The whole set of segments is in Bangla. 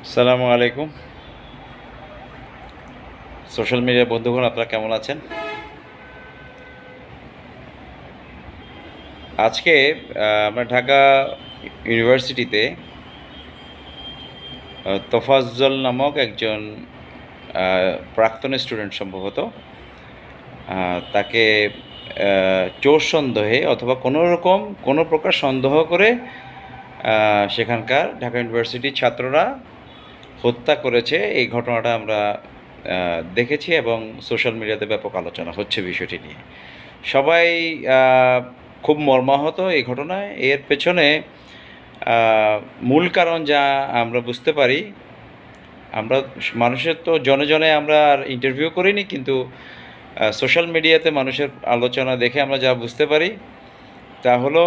আসসালামু আলাইকুম। সোশ্যাল মিডিয়ার বন্ধুগণ, আপনারা কেমন আছেন? আজকে আমরা ঢাকা ইউনিভার্সিটিতে তোফাজ্জল নামক একজন প্রাক্তন স্টুডেন্ট সম্ভবত তাকে চোর সন্দেহে অথবা কোনো প্রকার সন্দেহ করে সেখানকার ঢাকা ইউনিভার্সিটির ছাত্ররা হত্যা করেছে। এই ঘটনাটা আমরা দেখেছি এবং সোশ্যাল মিডিয়াতে ব্যাপক আলোচনা হচ্ছে বিষয়টি নিয়ে। সবাই খুব মর্মাহত এই ঘটনায়। এর পেছনে মূল কারণ যা আমরা বুঝতে পারি, আমরা মানুষের তো জনে জনে আমরা আর ইন্টারভিউ করিনি, কিন্তু সোশ্যাল মিডিয়াতে মানুষের আলোচনা দেখে আমরা যা বুঝতে পারি তা হলো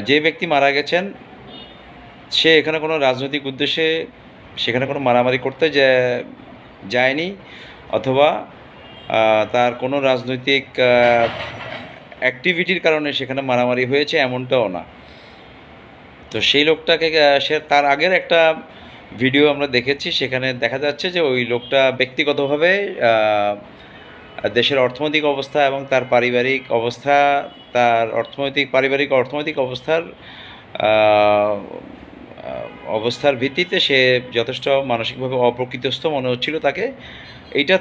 যে ব্যক্তি মারা গেছেন সে এখানে কোনো রাজনৈতিক উদ্দেশ্যে সেখানে কোনো মারামারি করতে যায়নি, অথবা তার কোনো রাজনৈতিক অ্যাক্টিভিটির কারণে সেখানে মারামারি হয়েছে এমনটাও না। তো সেই লোকটাকে সে তার আগের একটা ভিডিও আমরা দেখেছি, সেখানে দেখা যাচ্ছে যে ওই লোকটা ব্যক্তিগতভাবে দেশের অর্থনৈতিক অবস্থা এবং তার পারিবারিক অবস্থা, তার অর্থনৈতিক অবস্থার ভিত্তিতে সে যথেষ্ট মানসিকভাবে অপ্রকৃতস্থ মনে হচ্ছিল তাকে। এইটা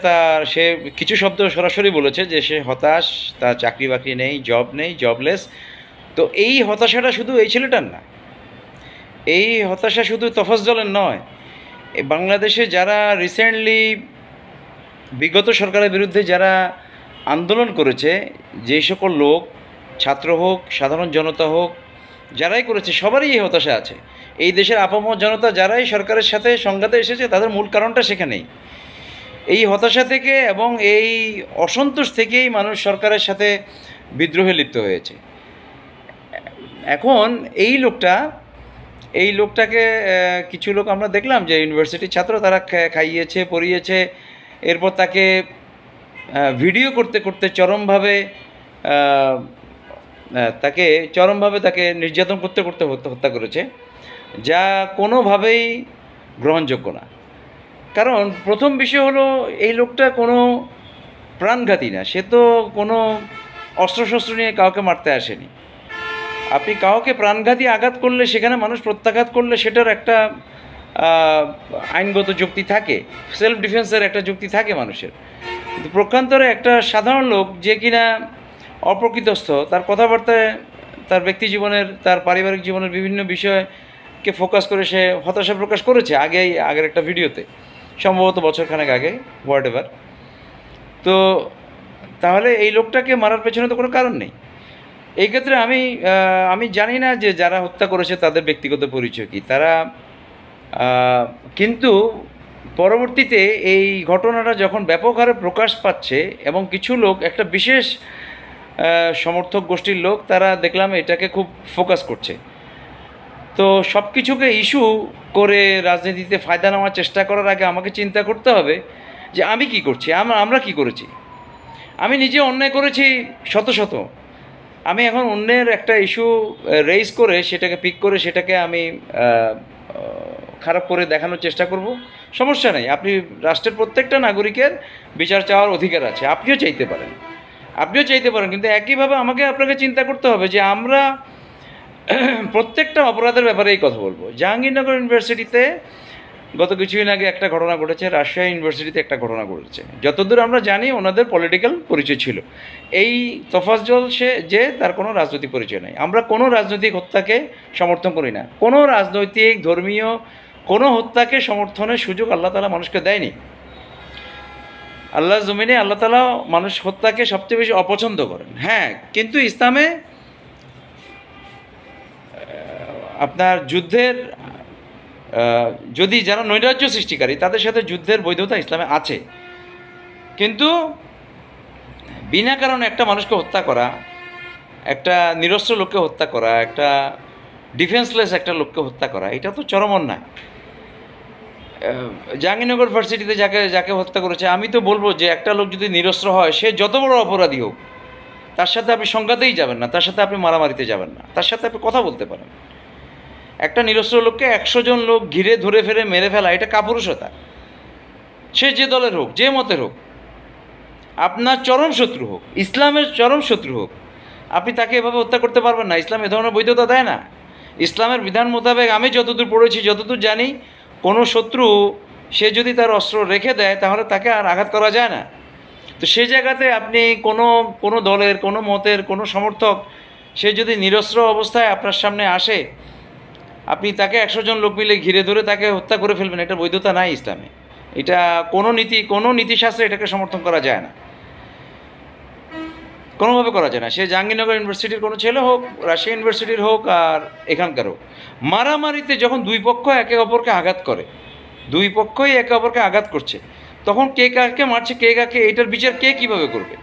সে কিছু শব্দ সরাসরি বলেছে যে সে হতাশ, তার চাকরি বাকরি নেই, জবলেস। তো এই হতাশাটা শুধু এই ছেলেটার না, এই হতাশা শুধু তফাজ্জলের নয়। বাংলাদেশে যারা রিসেন্টলি বিগত সরকারের বিরুদ্ধে যারা আন্দোলন করেছে, যেই সকল লোক, ছাত্র হোক, সাধারণ জনতা হোক, যারাই করেছে সবারই এই হতাশা আছে। এই দেশের আপামর জনতা যারাই সরকারের সাথে সংঘাতে এসেছে তাদের মূল কারণটা সেখানেই। এই হতাশা থেকে এবং এই অসন্তোষ থেকেই মানুষ সরকারের সাথে বিদ্রোহে লিপ্ত হয়েছে। এখন এই লোকটাকে কিছু লোক আমরা দেখলাম যে ইউনিভার্সিটির ছাত্র, তারা খাইয়েছে, পরিয়েছে, এরপর তাকে ভিডিও করতে করতে তাকে নির্যাতন করতে করতে হত্যা করেছে, যা কোনোভাবেই গ্রহণযোগ্য না। কারণ প্রথম বিষয় হলো, এই লোকটা কোনো প্রাণঘাতী না, সে তো কোনো অস্ত্রশস্ত্র নিয়ে কাউকে মারতে আসেনি। আপনি কাউকে প্রাণঘাতী আঘাত করলে, সেখানে মানুষ প্রত্যাঘাত করলে সেটার একটা আইনগত যুক্তি থাকে, সেলফ ডিফেন্সের একটা যুক্তি থাকে মানুষের। কিন্তু প্রকান্তরে একটা সাধারণ লোক যে কিনা অপ্রকৃতস্থ, তার কথাবার্তায় তার ব্যক্তি জীবনের, তার পারিবারিক জীবনের বিভিন্ন বিষয়কে ফোকাস করে সে হতাশা প্রকাশ করেছে আগের একটা ভিডিওতে, সম্ভবত বছরখানেক আগে, হোয়াট এভার। তো তাহলে এই লোকটাকে মারার পেছনে তো কোনো কারণ নেই। এই ক্ষেত্রে আমি জানি না যে যারা হত্যা করেছে তাদের ব্যক্তিগত পরিচয় কী, কিন্তু পরবর্তীতে এই ঘটনাটা যখন ব্যাপক হারে প্রকাশ পাচ্ছে এবং কিছু লোক, একটা বিশেষ সমর্থক গোষ্ঠীর লোক, তারা দেখলাম এটাকে খুব ফোকাস করছে। তো সব কিছুকে ইস্যু করে রাজনীতিতে ফায়দা নেওয়ার চেষ্টা করার আগে আমাকে চিন্তা করতে হবে যে আমি কি করছি, আমরা কি করেছি। আমি নিজে অন্যায় করেছি শত শত, আমি এখন অন্যের একটা ইস্যু রেইজ করে সেটাকে পিক করে সেটাকে আমি খারাপ করে দেখানোর চেষ্টা করব, সমস্যা নেই। আপনি রাষ্ট্রের প্রত্যেকটা নাগরিকের বিচার চাওয়ার অধিকার আছে, আপনিও চাইতে পারেন, কিন্তু একইভাবে আপনাকে চিন্তা করতে হবে যে আমরা প্রত্যেকটা অপরাধের ব্যাপারে এই কথা বলবো। জাহাঙ্গীরনগর ইউনিভার্সিটিতে গত কিছুদিন আগে একটা ঘটনা ঘটেছে, রাজশাহী ইউনিভার্সিটিতে একটা ঘটনা ঘটেছে। যতদূর আমরা জানি ওনাদের পলিটিক্যাল পরিচয় ছিল। এই তোফাজ্জল যে তার কোনো রাজনৈতিক পরিচয় নেই। আমরা কোনো রাজনৈতিক হত্যাকে সমর্থন করি না, কোনো রাজনৈতিক ধর্মীয় কোনো হত্যাকে সমর্থনের সুযোগ আল্লাহ তাআলা মানুষকে দেয়নি। আল্লাহর জমিনে আল্লাহ তাআলা মানুষ হত্যাকে সবচেয়ে বেশি অপছন্দ করেন। হ্যাঁ, কিন্তু ইসলামে আপনার যুদ্ধের, যদি যারা নৈরাজ্য সৃষ্টিকারী তাদের সাথে যুদ্ধের বৈধতা ইসলামে আছে, কিন্তু বিনা কারণে একটা মানুষকে হত্যা করা, একটা নিরস্ত্র লোককে হত্যা করা, একটা ডিফেন্সলেস একটা লোককে হত্যা করা, এটা তো চরম অন্যায়। জাহাঙ্গীরনগর ভার্সিটিতে যাকে হত্যা করেছে, আমি তো বলবো যে একটা লোক যদি নিরস্ত্র হয়, সে যত বড় অপরাধী হোক, তার সাথে আপনি সংঘাতেই যাবেন না, তার সাথে আপনি মারামারিতে যাবেন না, তার সাথে আপনি কথা বলতে পারেন। একটা নিরস্ত্র লোককে 100 জন লোক ঘিরে ধরে ফেলে মেরে ফেলা, এটা কাপুরুষতা। সে যে দলের হোক, যে মতের হোক, আপনার চরম শত্রু হোক, ইসলামের চরম শত্রু হোক, আপনি তাকে এভাবে হত্যা করতে পারবেন না। ইসলাম এ ধরনের বৈধতা দেয় না। ইসলামের বিধান মোতাবেক আমি যতদূর পড়েছি, যতদূর জানি, কোনো শত্রু সে যদি তার অস্ত্র রেখে দেয় তাহলে তাকে আর আঘাত করা যায় না। তো সেই জায়গাতে আপনি কোনো দলের, কোনো মতের, কোনো সমর্থক সে যদি নিরস্ত্র অবস্থায় আপনার সামনে আসে, আপনি তাকে 100 জন লোক মিলে ঘিরে ধরে তাকে হত্যা করে ফেলবেন, এটা বৈধতা নাই ইসলামে। এটা কোনো নীতিশাস্ত্রে এটাকে সমর্থন করা যায় না, কোনোভাবে করা যায় না। সে জাহাঙ্গীরনগর ইউনিভার্সিটির কোনো ছেলে হোক, রাজশাহী ইউনিভার্সিটির হোক, আর এখানকার হোক, মারামারিতে যখন দুই পক্ষ একে অপরকে আঘাত করে, দুই পক্ষই একে অপরকে আঘাত করছে, তখন কে কাকে মারছে, কে কাকে, এটার বিচার কে কীভাবে করবে?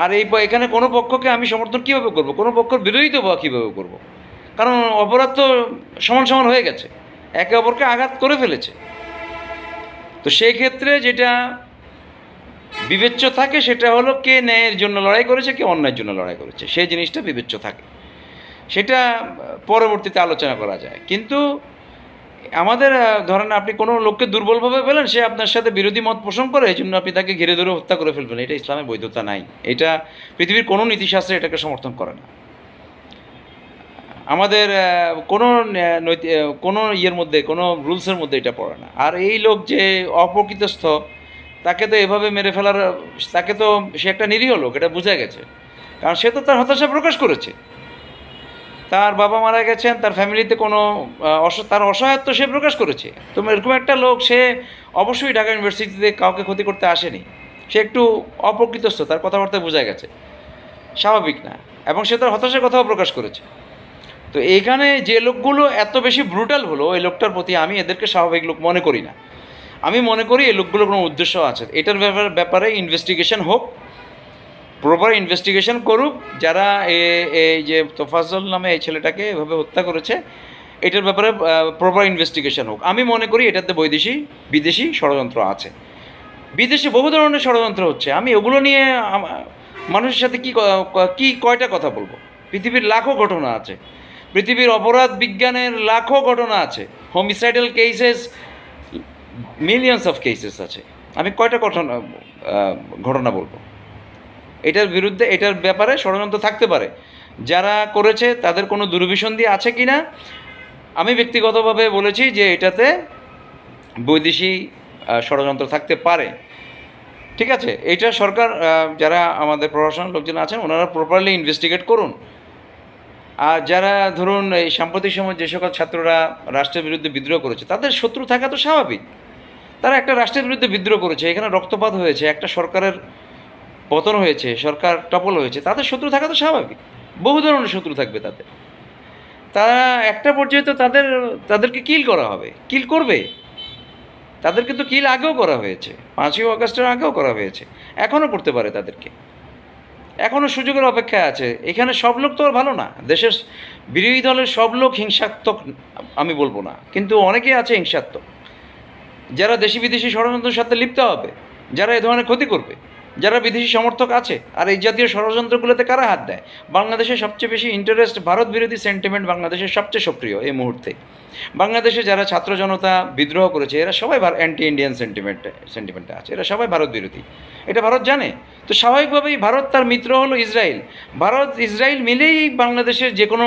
আর এখানে কোনো পক্ষকে আমি সমর্থন কীভাবে করব, কোনো পক্ষের বিরোধিতা বা কীভাবে করব? কারণ অপরাধ তো সমান সমান হয়ে গেছে, একে অপরকে আঘাত করে ফেলেছে। তো সেই ক্ষেত্রে যেটা বিবেচ্য থাকে সেটা হলো কে ন্যায়ের জন্য লড়াই করেছে, কে অন্যায়ের জন্য লড়াই করেছে, সেই জিনিসটা বিবেচ্য থাকে। সেটা পরবর্তীতে আলোচনা করা যায়। কিন্তু আমাদের ধরেন আপনি কোনো লোককে দুর্বলভাবে পেলেন, সে আপনার সাথে বিরোধী মত পোষণ করে, এই জন্য আপনি তাকে ঘিরে ধরে হত্যা করে ফেলবেন, এটা ইসলামের বৈধতা নাই। এটা পৃথিবীর কোনো নীতিশাস্ত্রে এটাকে সমর্থন করে না। আমাদের কোনো ইয়ের মধ্যে, কোনো রুলসের মধ্যে এটা পড়ে না। আর এই লোক যে অপ্রকৃতস্থ, তাকে তো এভাবে মেরে ফেলার, তাকে তো, সে একটা নিরীহ লোক, এটা বোঝা গেছে। কারণ সে তো তার হতাশা প্রকাশ করেছে, তার বাবা মারা গেছেন, তার ফ্যামিলিতে কোনো তার অসহায়ত্ব সে প্রকাশ করেছে। তো এরকম একটা লোক, সে অবশ্যই ঢাকা ইউনিভার্সিটিতে কাউকে ক্ষতি করতে আসেনি, সে একটু অপ্রকৃতস্থ, তার কথাবার্তা বোঝা গেছে, স্বাভাবিক না। এবং সে তার হতাশার কথাও প্রকাশ করেছে। তো এইখানে যে লোকগুলো এত বেশি ব্রুটাল হলো, এই লোকটার প্রতি আমি এদেরকে স্বাভাবিক লোক মনে করি না। আমি মনে করি এই লোকগুলোর কোনো উদ্দেশ্য আছে। এটার ব্যাপারে ইনভেস্টিগেশন হোক, প্রপার ইনভেস্টিগেশন করুক। যারা এই যে তোফাজ্জল নামে এই ছেলেটাকে এভাবে হত্যা করেছে, এটার ব্যাপারে প্রপার ইনভেস্টিগেশন হোক। আমি মনে করি এটাতে বিদেশি ষড়যন্ত্র আছে। বিদেশে বহু ধরনের ষড়যন্ত্র হচ্ছে। আমি ওগুলো নিয়ে মানুষের সাথে কয়টা কথা বলবো? পৃথিবীর লাখো ঘটনা আছে, পৃথিবীর অপরাধ বিজ্ঞানের লাখো ঘটনা আছে, homicidal cases millions of cases আছে। আমি কয়টা ঘটনা বলবো? এটার ব্যাপারে ষড়যন্ত্র থাকতে পারে। যারা করেছে তাদের কোনো দুরভিসন্ধি আছে কি না, আমি ব্যক্তিগতভাবে বলেছি যে এটাতে বৈদেশিক ষড়যন্ত্র থাকতে পারে। ঠিক আছে, এটা সরকার, যারা আমাদের প্রশাসনের লোকজন আছেন, ওনারা প্রপারলি ইনভেস্টিগেট করুন। আর যারা ধরুন এই সাম্প্রতিক সময় যে সকল ছাত্ররা রাষ্ট্রের বিরুদ্ধে বিদ্রোহ করেছে, তাদের শত্রু থাকা তো স্বাভাবিক। তারা একটা রাষ্ট্রের বিরুদ্ধে বিদ্রোহ করেছে, এখানে রক্তপাত হয়েছে, একটা সরকারের পতন হয়েছে, সরকার টপল হয়েছে, তাদের শত্রু থাকা তো স্বাভাবিক। বহু ধরনের শত্রু থাকবে তাদের। তারা একটা পর্যায়ে তো তাদেরকে কিল করা হবে, কিল করবে। তাদেরকে তো কিল আগেও করা হয়েছে, 5ই আগস্টের আগেও করা হয়েছে, এখনও করতে পারে তাদেরকে। এখনও সুযোগের অপেক্ষা আছে। এখানে সব লোক তো আর ভালো না, দেশের বিরোধী দলের সব লোক হিংসাত্মক আমি বলবো না, কিন্তু অনেকেই আছে হিংসাত্মক, যারা দেশি বিদেশি ষড়যন্ত্রের সাথে লিপ্ত হবে, যারা এ ধরনের ক্ষতি করবে, যারা বিদেশি সমর্থক আছে। আর এই জাতীয় ষড়যন্ত্রগুলোতে কারা হাত দেয়? বাংলাদেশের সবচেয়ে বেশি ইন্টারেস্ট, ভারত বিরোধী সেন্টিমেন্ট বাংলাদেশের সবচেয়ে সক্রিয় এই মুহূর্তে। বাংলাদেশে যারা ছাত্র জনতা বিদ্রোহ করেছে, এরা সবাই অ্যান্টি ইন্ডিয়ান সেন্টিমেন্টে আছে, এরা সবাই ভারত বিরোধী। এটা ভারত জানে। তো স্বাভাবিকভাবেই ভারত, তার মিত্র হলো ইসরায়েল। ভারত ইসরায়েল মিলেই বাংলাদেশের যে কোনো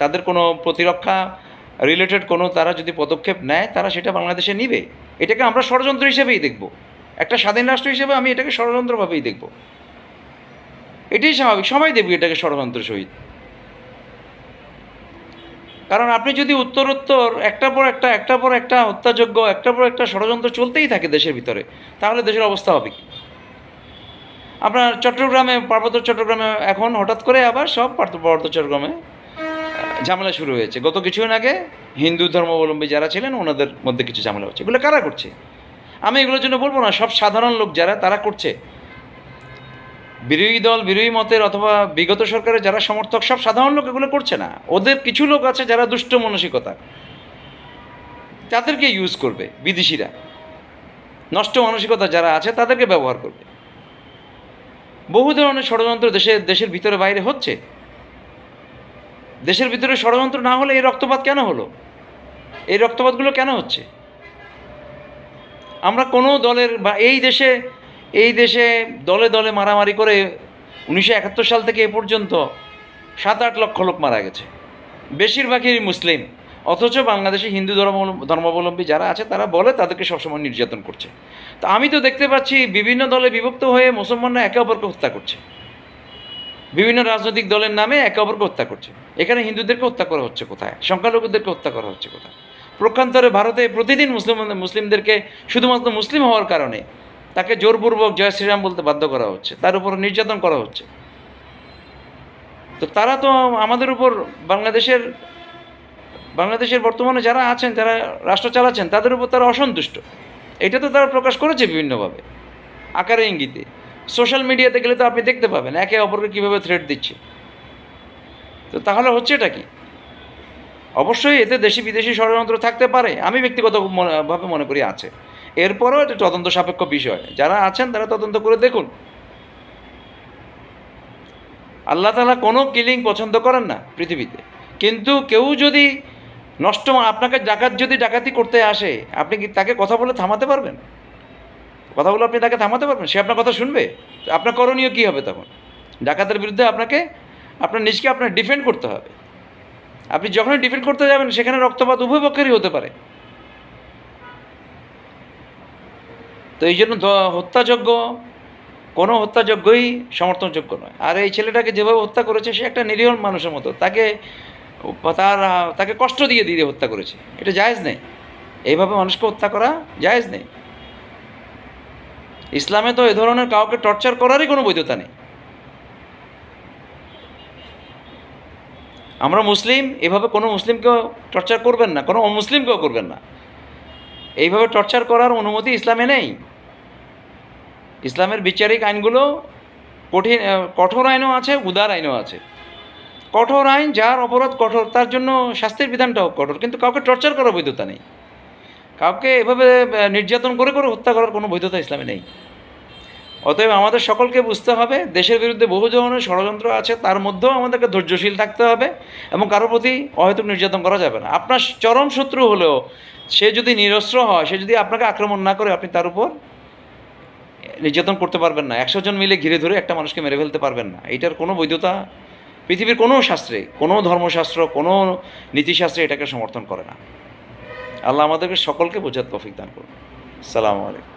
তাদের কোনো প্রতিরক্ষা রিলেটেড কোনো তারা যদি পদক্ষেপ নেয়, তারা সেটা বাংলাদেশে নিবে। এটাকে আমরা ষড়যন্ত্র হিসেবেই দেখব। একটা স্বাধীন রাষ্ট্র হিসেবে আমি এটাকে ষড়যন্ত্রভাবেই দেখব। এটাই স্বাভাবিক, সবাই দেখবে এটাকে ষড়যন্ত্রের সহিত। কারণ আপনি যদি উত্তরোত্তর একটার পর একটা হত্যাযোগ্য, একটার পর একটা ষড়যন্ত্র চলতেই থাকে দেশের ভিতরে, তাহলে দেশের অবস্থা হবে কি? আপনার চট্টগ্রামে, পার্বত্য চট্টগ্রামে এখন হঠাৎ করে আবার সব পার্বত্য চট্টগ্রামে ঝামেলা শুরু হয়েছে। গত কিছুদিন আগে হিন্দু ধর্মাবলম্বী যারা ছিলেন, ওনাদের মধ্যে কিছু ঝামেলা হচ্ছে। এগুলো কারা করছে? আমি এগুলোর জন্য বলবো না, সব সাধারণ লোক যারা, তারা করছে। বিরোধী দল, বিরোধী মতের অথবা বিগত সরকারের যারা সমর্থক, সব সাধারণ লোক এগুলো করছে না। ওদের কিছু লোক আছে যারা দুষ্ট মানসিকতা, তাদেরকে ইউজ করবে বিদেশিরা। নষ্ট মানসিকতা যারা আছে তাদেরকে ব্যবহার করবে। বহু ধরনের ষড়যন্ত্র দেশের ভিতরে বাইরে হচ্ছে। দেশের ভিতরে ষড়যন্ত্র না হলে এই রক্তপাত কেন হলো? এই রক্তপাতগুলো কেন হচ্ছে? আমরা কোনো দলের বা এই দেশে দলে দলে মারামারি করে 1971 সাল থেকে এ পর্যন্ত 7-8 লক্ষ লোক মারা গেছে, বেশিরভাগই মুসলিম। অথচ বাংলাদেশে হিন্দু ধর্মাবলম্বী যারা আছে তারা বলে তাদেরকে সবসময় নির্যাতন করছে। তো আমি তো দেখতে পাচ্ছি বিভিন্ন দলে বিভক্ত হয়ে মুসলমানরা একে অপরকে হত্যা করছে, বিভিন্ন রাজনৈতিক দলের নামে একে অপরকে হত্যা করছে। এখানে হিন্দুদেরকে হত্যা করা হচ্ছে কোথায়? সংখ্যালঘুদেরকে হত্যা করা হচ্ছে কোথায়? প্রক্ষান্তরে ভারতে প্রতিদিন মুসলিমদেরকে শুধুমাত্র মুসলিম হওয়ার কারণে তাকে জোরপূর্বক জয় শ্রীরাম বলতে বাধ্য করা হচ্ছে, তার উপর নির্যাতন করা হচ্ছে। তো তারা তো আমাদের উপর বাংলাদেশের বর্তমানে যারা আছেন, যারা রাষ্ট্র চালাচ্ছেন, তাদের উপর তারা অসন্তুষ্ট। এটা তো তারা প্রকাশ করেছে বিভিন্নভাবে, আকারে ইঙ্গিতে। সোশ্যাল মিডিয়াতে গেলে তো আপনি দেখতে পাবেন একে অপরকে কীভাবে থ্রেট দিচ্ছে। তো তাহলে হচ্ছে এটা কি? অবশ্যই এতে দেশি বিদেশি ষড়যন্ত্র থাকতে পারে, আমি ব্যক্তিগতভাবে মনে করি আছে। এরপরও এটা তদন্ত সাপেক্ষ বিষয়, যারা আছেন তারা তদন্ত করে দেখুন। আল্লাহ তাআলা কোনো কিলিং পছন্দ করেন না পৃথিবীতে, কিন্তু কেউ যদি আপনাকে ডাকাতি করতে আসে, আপনি কি তাকে কথা বলে থামাতে পারবেন? কথা বলে আপনি তাকে থামাতে পারবেন? সে আপনার কথা শুনবে? আপনার করণীয় কী হবে তখন? ডাকাতের বিরুদ্ধে আপনার নিজকে ডিফেন্ড করতে হবে। আপনি যখনই ডিফেন্ড করতে যাবেন সেখানে রক্তপাত উভয় পক্ষেরই হতে পারে। তো এই জন্য কোনো হত্যাযজ্ঞই সমর্থনযোগ্য নয়। আর এই ছেলেটাকে যেভাবে হত্যা করেছে, সে একটা নিরীহ মানুষের মতো, তাকে কষ্ট দিয়ে হত্যা করেছে। এটা জায়েজ নেই, এইভাবে মানুষকে হত্যা করা জায়েজ নেই। ইসলামে তো এ ধরনের কাউকে টর্চার করারই কোনো বৈধতা নেই। আমরা মুসলিম, এভাবে কোনো মুসলিমকেও টর্চার করবেন না, কোনো অমুসলিমকেও করবেন না। এইভাবে টর্চার করার অনুমতি ইসলামে নেই। ইসলামের বিচারিক আইনগুলো কঠোর আইনও আছে, উদার আইনও আছে। কঠোর আইন, যার অপরাধ কঠোর তার জন্য শাস্তির বিধানটাও কঠোর, কিন্তু কাউকে টর্চার করার বৈধতা নেই। কাউকে এভাবে নির্যাতন করে হত্যা করার কোনো বৈধতা ইসলামে নেই। অতএব আমাদের সকলকে বুঝতে হবে, দেশের বিরুদ্ধে বহু ধরনের ষড়যন্ত্র আছে, তার মধ্যেও আমাদেরকে ধৈর্যশীল থাকতে হবে এবং কারোর প্রতি অহেতুক নির্যাতন করা যাবে না। আপনার চরম শত্রু হলেও সে যদি নিরস্ত্র হয়, সে যদি আপনাকে আক্রমণ না করে, আপনি তার উপর নির্যাতন করতে পারবেন না। 100 জন মিলে ঘিরে ধরে একটা মানুষকে মেরে ফেলতে পারবেন না। এইটার কোনো বৈধতা পৃথিবীর কোনো শাস্ত্রে, কোনো ধর্মশাস্ত্র, কোনো নীতিশাস্ত্রে এটাকে সমর্থন করে না। আল্লাহ আমাদেরকে সকলকে বোঝার তৌফিক দান করুন। আসসালামু আলাইকুম।